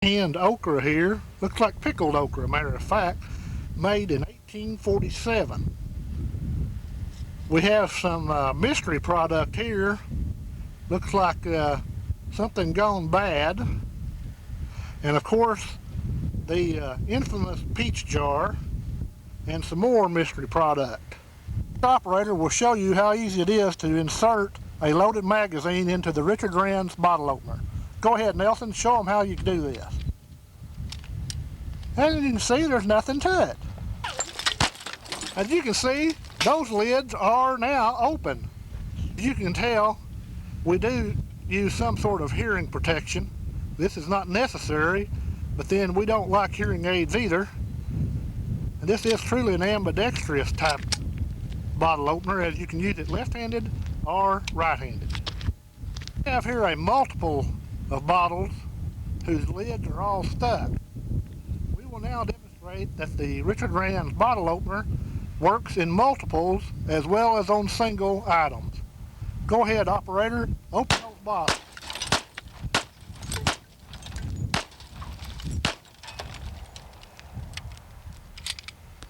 Canned okra here. Looks like pickled okra, matter of fact, made in 1847. We have some mystery product here. Looks like something gone bad. And of course, the infamous peach jar and some more mystery product. The operator will show you how easy it is to insert a loaded magazine into the Richard Ranz bottle opener. Go ahead, Nelson, show them how you can do this. And you can see there's nothing to it. As you can see, those lids are now open. As you can tell, we do use some sort of hearing protection. This is not necessary, but then we don't like hearing aids either. And this is truly an ambidextrous type bottle opener, as you can use it left-handed or right-handed. We have here a multiple of bottles whose lids are all stuck. We will now demonstrate that the Richard Ranz bottle opener works in multiples as well as on single items. Go ahead, operator, open those bottles.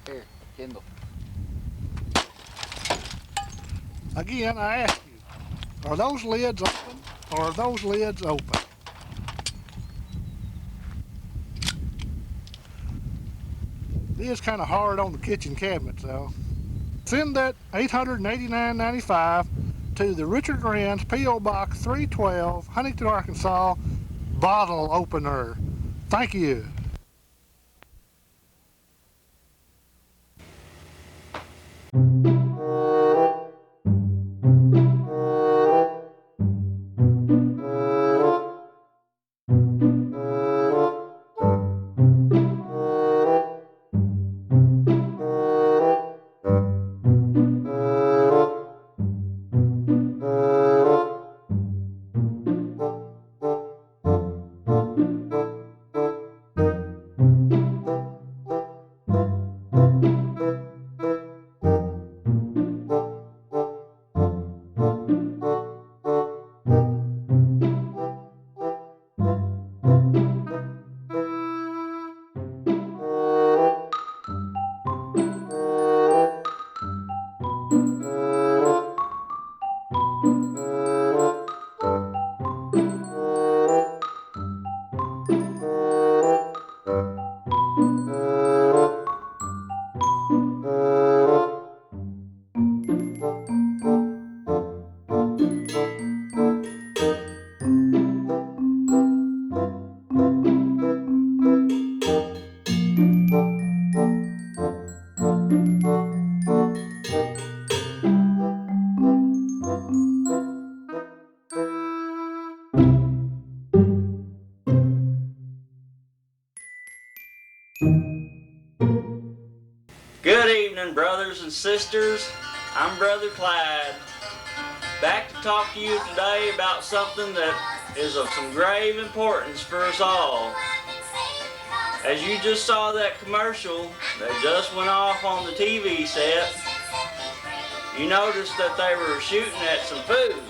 Here, Kindle. Again, I ask you, are those lids open or are those lids open? It is kind of hard on the kitchen cabinets though. Send that $889.95 to the Richard Ranz P.O. Box 312, Huntington, Arkansas, bottle opener. Thank you. Good evening, brothers and sisters. I'm Brother Clyde. Back to talk to you today about something that is of some grave importance for us all. As you just saw that commercial that just went off on the TV set, you noticed that they were shooting at some food.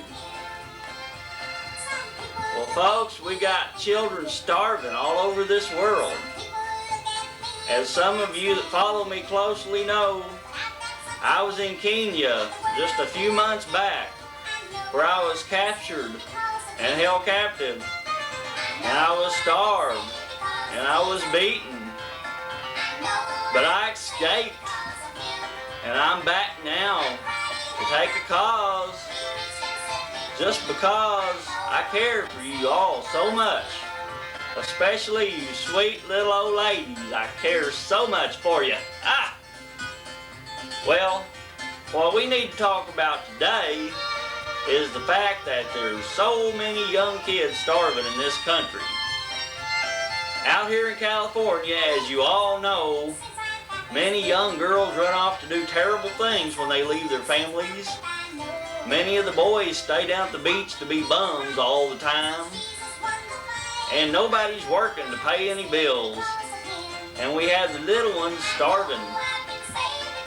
Well, folks, we got children starving all over this world. As some of you that follow me closely know, I was in Kenya just a few months back, where I was captured and held captive, and I was starved, and I was beaten, but I escaped, and I'm back now to take a cause, just because I care for you all so much. Especially you sweet little old ladies, I care so much for you. Well, what we need to talk about today is the fact that there's so many young kids starving in this country. Out here in California, as you all know, many young girls run off to do terrible things when they leave their families. Many of the boys stay down at the beach to be bums all the time. And nobody's working to pay any bills. And we have the little ones starving.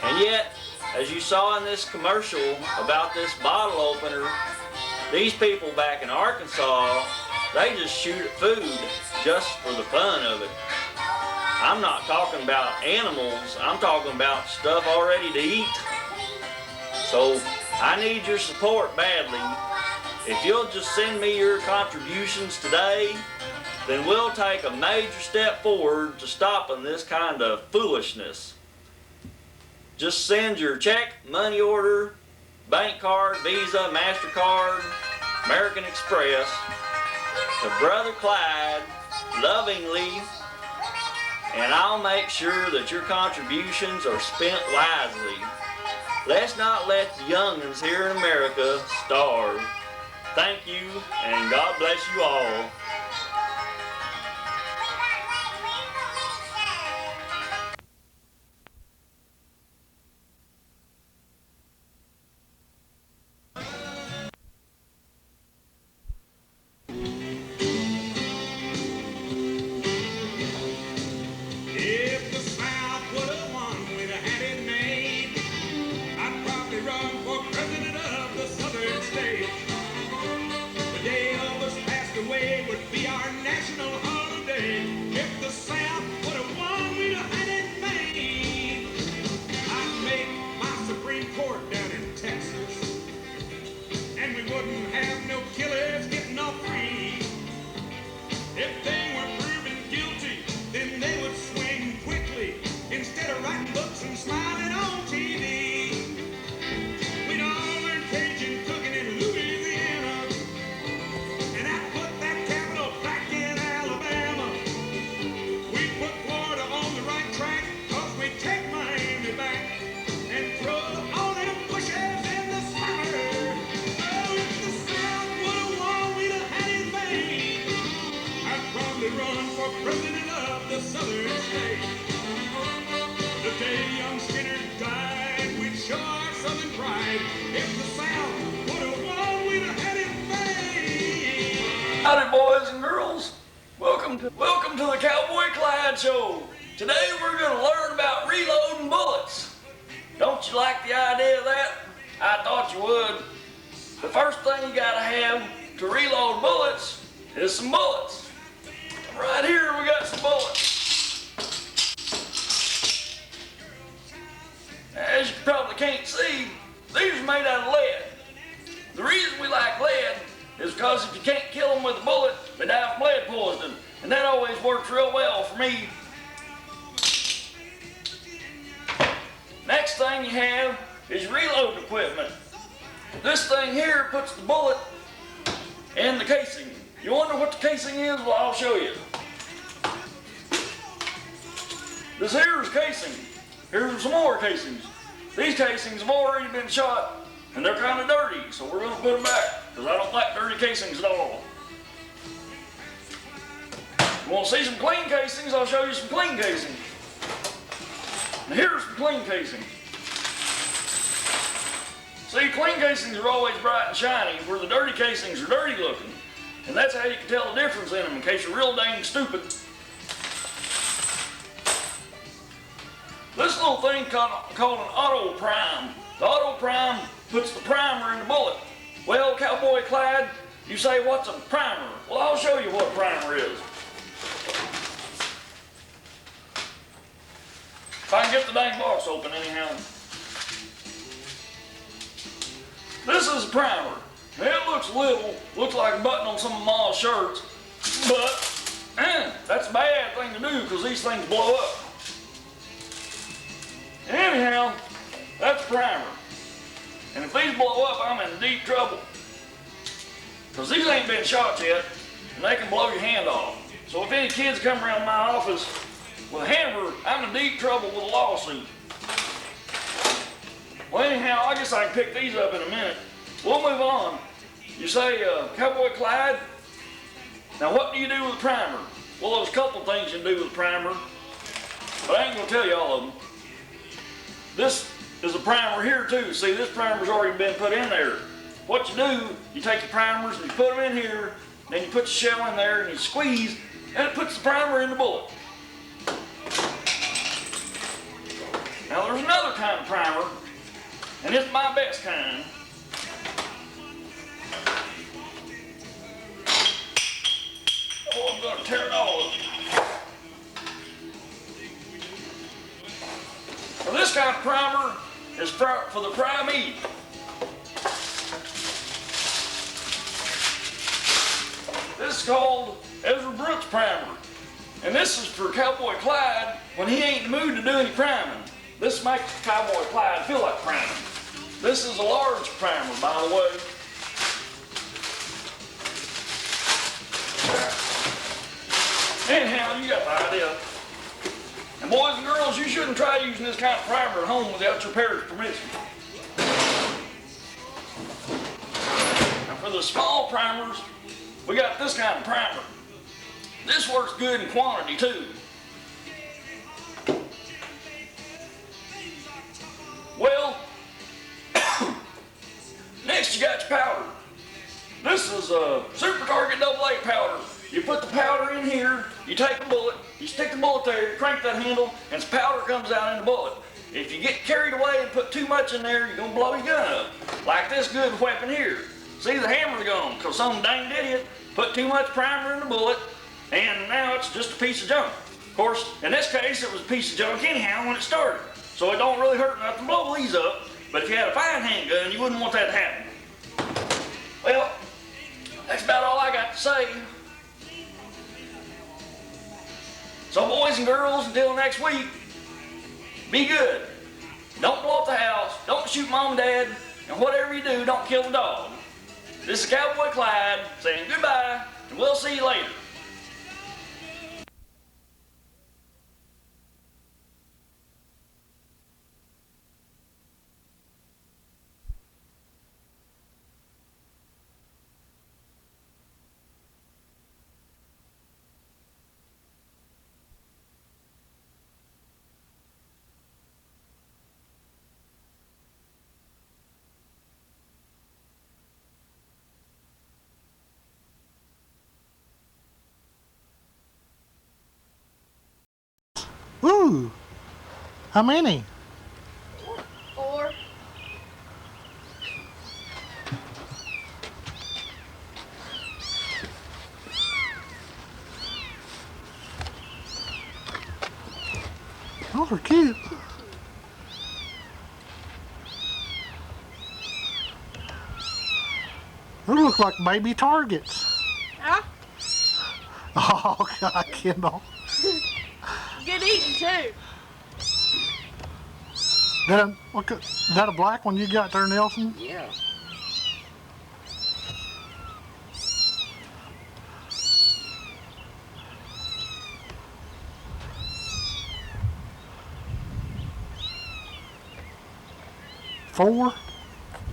And yet, as you saw in this commercial about this bottle opener, these people back in Arkansas, they just shoot at food just for the fun of it. I'm not talking about animals, I'm talking about stuff already to eat. So I need your support badly. If you'll just send me your contributions today, then we'll take a major step forward to stopping this kind of foolishness. Just send your check, money order, bank card, Visa, MasterCard, American Express to Brother Clyde, lovingly, and I'll make sure that your contributions are spent wisely. Let's not let the young'uns here in America starve. Thank you, and God bless you all. Howdy, boys and girls. Welcome to the Cowboy Clyde show. Today we're going to learn about reloading bullets. Don't you like the idea of that? I thought you would. The first thing you got to have to reload bullets is some bullets. Right here we got some bullets. As you probably can't see, these are made out of lead. The reason we like lead is because if you can't kill them with a bullet, they die from lead poisoning. And that always works real well for me. Next thing you have is reload equipment. This thing here puts the bullet in the casing. You wonder what the casing is? Well, I'll show you. This here is casing. Here's some more casings. These casings have already been shot and they're kind of dirty, so we're going to put them back because I don't like dirty casings at all. You want to see some clean casings? I'll show you some clean casings. Now here's some clean casings. See, clean casings are always bright and shiny, where the dirty casings are dirty looking. And that's how you can tell the difference in them in case you're real dang stupid. This little thing called an auto prime. The auto prime puts the primer in the bullet. Well, Cowboy Clyde, you say, what's a primer? Well, I'll show you what a primer is. If I can get the dang box open anyhow. This is a primer. Now, it looks like a button on some of Ma's shirts, but that's a bad thing to do because these things blow up. Anyhow, that's a primer. And if these blow up, I'm in deep trouble. Because these ain't been shot yet, and they can blow your hand off. So if any kids come around my office with a hammer, I'm in deep trouble with a lawsuit. Well, anyhow, I guess I can pick these up in a minute. We'll move on. You say, Cowboy Clyde, now what do you do with a primer? Well, there's a couple things you can do with a primer, but I ain't gonna tell you all of them. This is a primer here too. See, this primer's already been put in there. What you do, you take the primers and you put them in here, then you put the shell in there and you squeeze, and it puts the primer in the bullet. Now there's another kind of primer, and it's my best kind. Oh, gonna tear it all up. Well, this kind of primer is for the prime meat. This is called Ezra Brooks primer. And this is for Cowboy Clyde when he ain't in the mood to do any priming. This makes Cowboy Clyde feel like priming. This is a large primer, by the way. Anyhow, you got the idea. And boys and girls, you shouldn't try using this kind of primer at home without your parents' permission. Now for the small primers, we got this kind of primer. This works good in quantity too. Well, next you got your powder. This is a Super Target AA powder. You put the powder in here, you take a bullet, you stick the bullet there, you crank that handle, and some powder comes out in the bullet. If you get carried away and put too much in there, you're gonna blow your gun up. Like this good weapon here. See, the hammer's gone, because some dang idiot put too much primer in the bullet, and now it's just a piece of junk. Of course, in this case, it was a piece of junk anyhow when it started. So it don't really hurt enough to blow these up, but if you had a fine handgun, you wouldn't want that to happen. Well, that's about all I got to say. So boys and girls, until next week, be good. Don't blow up the house, don't shoot mom and dad, and whatever you do, don't kill the dog. This is Cowboy Clyde saying goodbye, and we'll see you later. Ooh, how many? 4. Those are cute. Those look like baby targets. Huh? Oh God, Kendall. Good eating too. Is that a black one you got there, Nelson? Yeah. Four?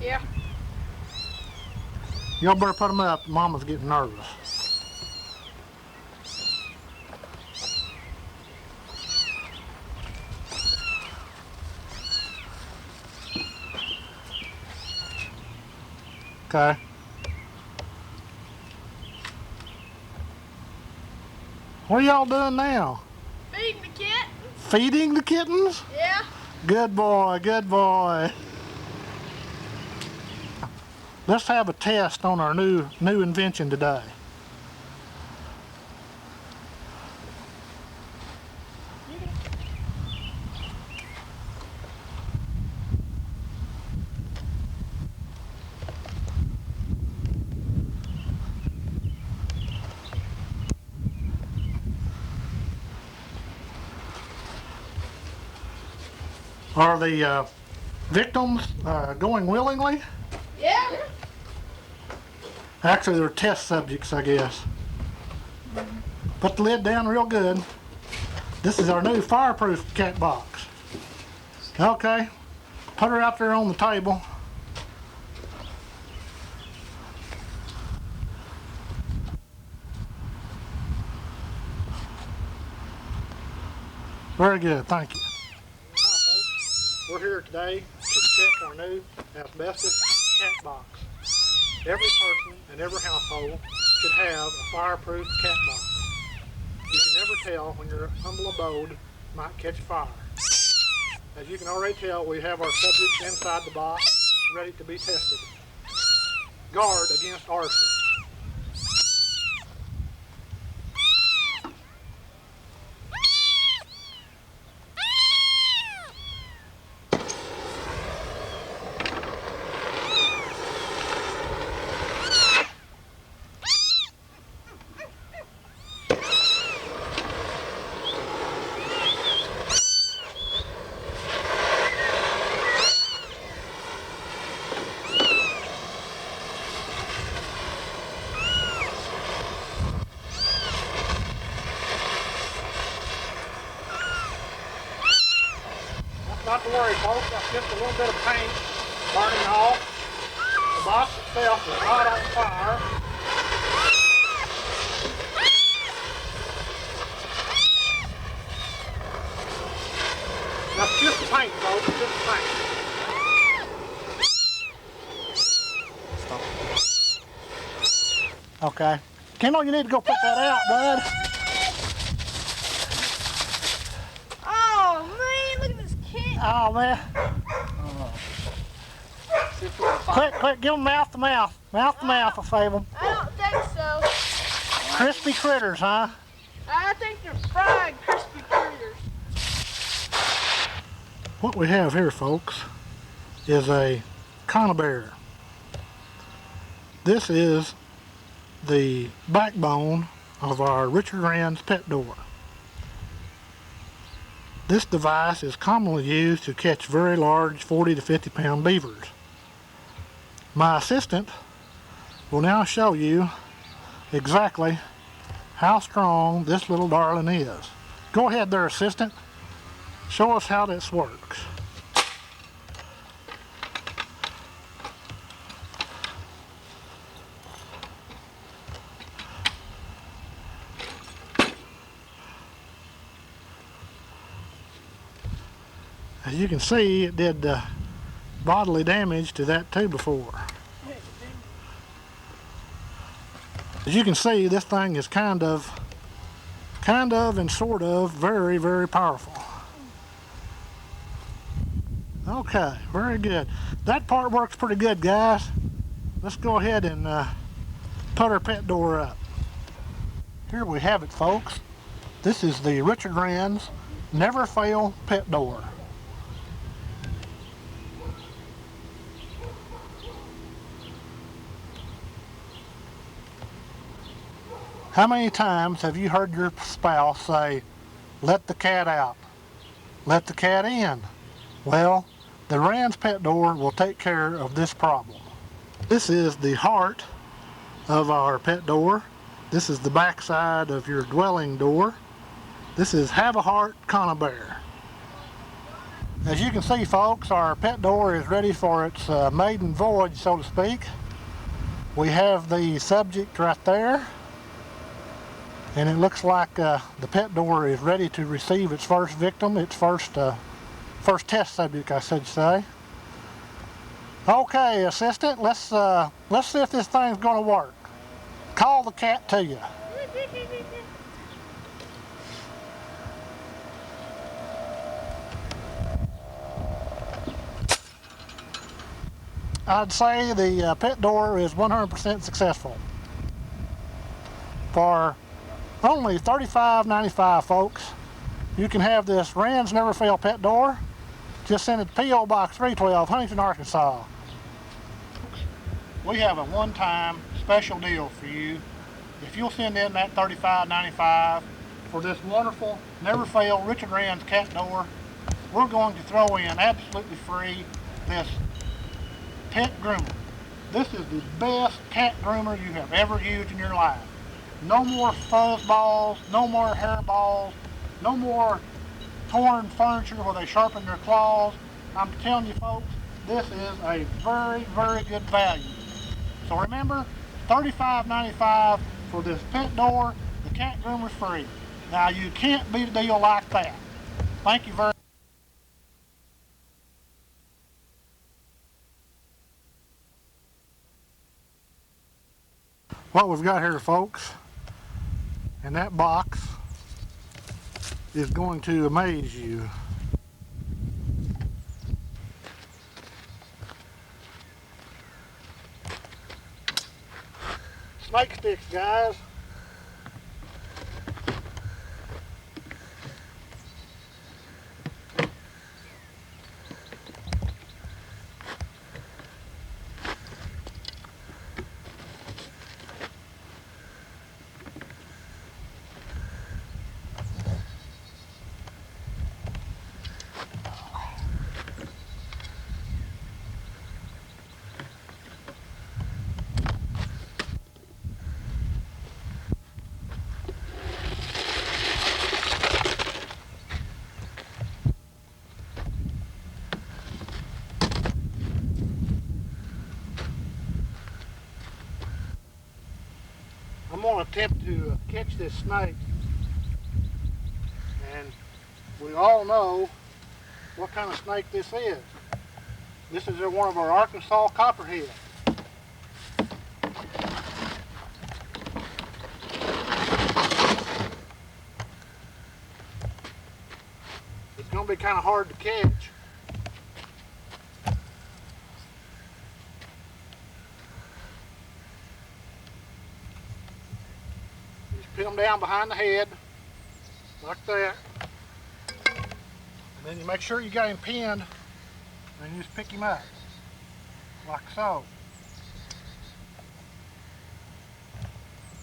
Yeah. Y'all better put them up. Mama's getting nervous. Okay. What are y'all doing now? Feeding the kitten. Feeding the kittens? Yeah. Good boy, good boy. Let's have a test on our new invention today. Are the victims going willingly? Yeah. Actually, they're test subjects, I guess. Put the lid down real good. This is our new fireproof cat box. Okay, put her out there on the table. Very good, thank you. Hi folks, we're here today to check our new asbestos cat box. Every person in every household should have a fireproof cat box. You can never tell when your humble abode might catch fire. As you can already tell, we have our subjects inside the box, ready to be tested. Guard against arson. Not to worry, folks. That's just a little bit of paint burning off. The box itself is not on fire. That's just paint, folks. Just paint. Okay. Kendall, you need to go put that out, bud. Oh man, look at this kid. Oh, man. Quick, give them mouth to mouth. Mouth to mouth, I'll save them. I don't think so. Crispy critters, huh? I think they're fried crispy critters. What we have here, folks, is a conibear. This is the backbone of our Richard Ranz pet door. This device is commonly used to catch very large 40 to 50 pound beavers. My assistant will now show you exactly how strong this little darling is. Go ahead there, assistant. Show us how this works. As you can see, it did bodily damage to that too before. As you can see, this thing is kind of and sort of very, very powerful. Okay, very good. That part works pretty good, guys. Let's go ahead and put our pet door up. Here we have it, folks. This is the Richard Ranz Never Fail pet door. How many times have you heard your spouse say, "Let the cat out, let the cat in"? Well, the Ranz pet door will take care of this problem. This is the heart of our pet door. This is the back side of your dwelling door. This is Have a Heart Conibear. As you can see, folks, our pet door is ready for its maiden voyage, so to speak. We have the subject right there. And it looks like the pet door is ready to receive its first victim, its first test subject, I should say. Okay, assistant, let's see if this thing's going to work. Call the cat to you. I'd say the pet door is 100% successful. For only $35.95, folks, you can have this Ranz Never Fail pet door. Just send it to P.O. Box 312, Huntington, Arkansas. We have a one-time special deal for you. If you'll send in that $35.95 for this wonderful Never Fail Richard Ranz cat door, we're going to throw in absolutely free this pet groomer. This is the best cat groomer you have ever used in your life. No more fuzz balls, no more hair balls, no more torn furniture where they sharpen their claws. I'm telling you, folks, this is a very, very good value. So remember, $35.95 for this pet door, the cat groomer free. Now you can't beat a deal like that. Thank you very much. What we've got here, folks, in that box is going to amaze you. Snake sticks, guys. attempt to catch this snake. And we all know what kind of snake this is. This is one of our Arkansas copperheads. It's going to be kind of hard to catch. Just pin them down behind the head, like that. And then you make sure you got him pinned, and you just pick him up, like so.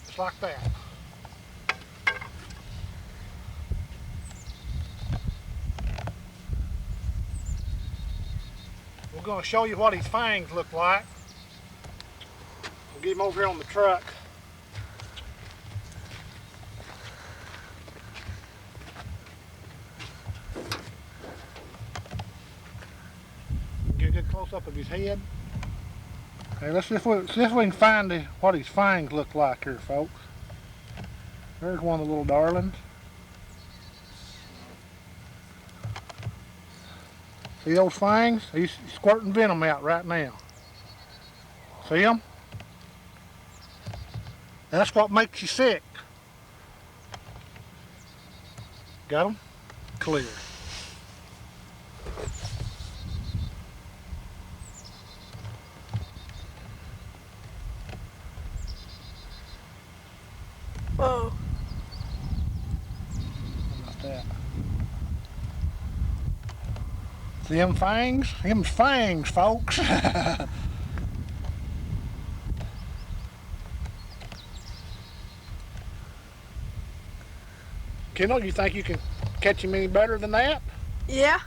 Just like that. We're going to show you what his fangs look like. We'll get him over here on the truck. Get a good close up of his head. Okay, let's see if we can find what his fangs look like here, folks. There's one of the little darlings. See those fangs? He's squirting venom out right now. See them? That's what makes you sick. Got them? Clear. Whoa. How about that? See them fangs? Them's fangs, folks. Kendall, you think you can catch him any better than that? Yeah.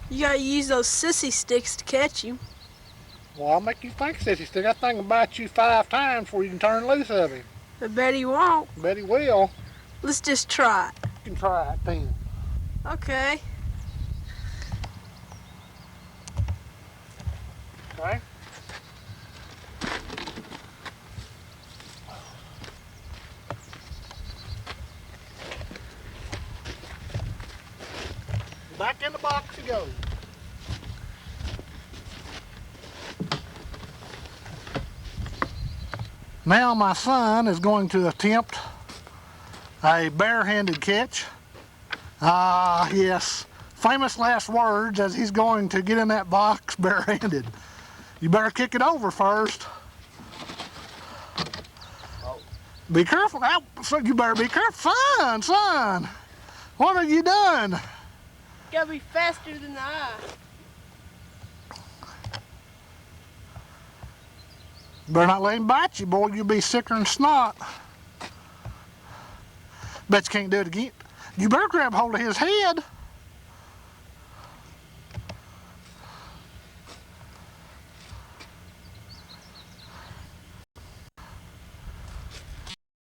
You gotta use those sissy sticks to catch him. Well, I'll make you think, sissy stick. That thing will bite you 5 times before you can turn loose of him. I bet he won't. Bet he will. Let's just try it. You can try it then. Okay. Okay? Back in the box you go. Now my son is going to attempt a bare-handed catch. Yes, famous last words as he's going to get in that box bare-handed. You better kick it over first. Be careful. So you better be careful. Son, what have you done? Gotta be faster than the eye. Better not let him bite you, boy. You'll be sicker than snot. Bet you can't do it again. You better grab hold of his head.